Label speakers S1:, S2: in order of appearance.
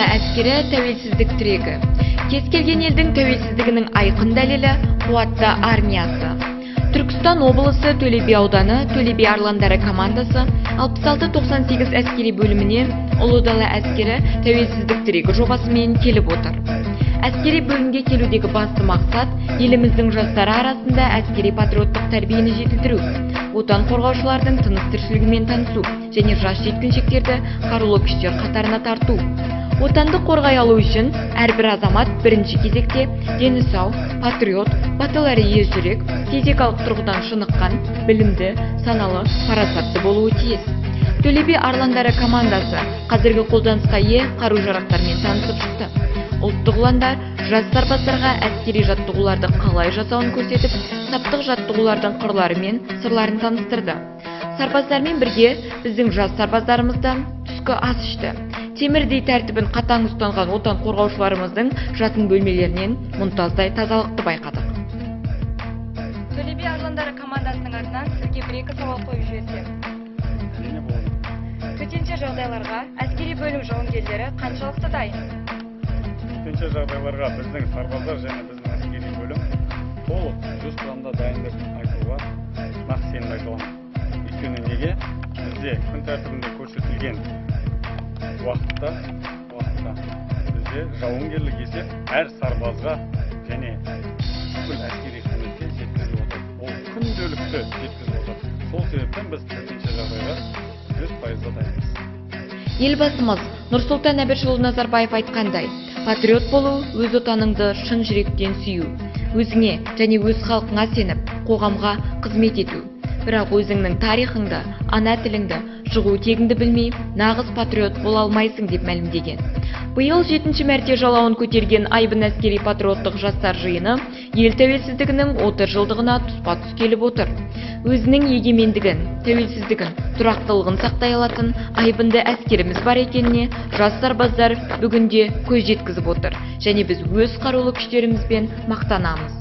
S1: дала әскері тәуелсіздік тірегі. Кез келген елдің тәуелсіздігінің айқын дәлелі қуатты армиясы. Түркістан облысы Төле би ауданы Төле би арландары командасы 66-98 әскери бөліміне ұлы дала әскері тәуелсіздік тірегі жобасымен келіп отыр. Әскери бөлімге келудегі басты мақсат еліміздің жастары арасында әскери патриоттық тәрбиені жетілдіру, отан қорғаушылардың тыныс тіршілігімен танысу және жас жеткіншектерді қарулы күштер қатарына тарту. Отанды қорғай алу үшін әрбір азамат бірінші кезекте дені сау, патриот, батылары ержүрек, физикалық тұрғыдан шыныққан, білімді, саналы, парасатты болуы тиіс. Төле би арландары командасы қазіргі қолданысқа ие қару-жарақтармен танысып шықты. Ұлттық ұландар жас сарбаздарға әскери жаттығуларды қалай жасауын көрсетіп, саптық жаттығулардың қырлары мен сырларын таныстырды. Сарбаздармен бірге біздің жас сарбаздарымыздан түскі ас ішті. Темірдей тәртібін қатаң ұстанған отан қорғаушыларымыздың жатын бөлмелерінен мұнтаздай тазалықты байқадық. Төле би арландары командасының атынан сізге бір-екі сауал қойып жіберсем. Төтенше жағдайларға әскери бөлім жауынгерлері қаншалықты дайын?
S2: Төтенше жағдайларға біздің сарбаздар және біздің әскери бөлім толық 100% дайын деп айтуға нақ сенім айта аламын. Өйткені неге? Бізде күн тәртібінде көрсетілген уақытта бізде жауынгерлік есеп әр сарбазға және бүкіл әскери қызметке жеткізіліп отыр. Ол күнделікті жеткізіліп отыр. Сол себептен біз төтенше жағдайға 100% дайынбыз.
S1: Елбасымыз Нұрсұлтан Әбішұлы Назарбаев айтқандай, патриот болу өз отаныңды шын жүректен сүю, өзіңе және өз халқыңа сеніп, қоғамға қызмет ету. Бірақ өзіңнің тарихыңды, ана тіліңді, шығу тегіңді білмей, нағыз патриот бола алмайсың деп мәлімдеген. Биыл 7-ші мәрте жалауын көтерген Айбын әскери патриоттық жастар жиыны ел тәуелсіздігінің 30 жылдығына тұспа-тұс келіп отыр. Өзінің егемендігін, тәуелсіздігін, тұрақтылығын сақтай алатын айбынды әскеріміз бар екеніне жас сарбаздар бүгінде көз жеткізіп отыр және біз өз қарулы күштерімізбен мақтанамыз.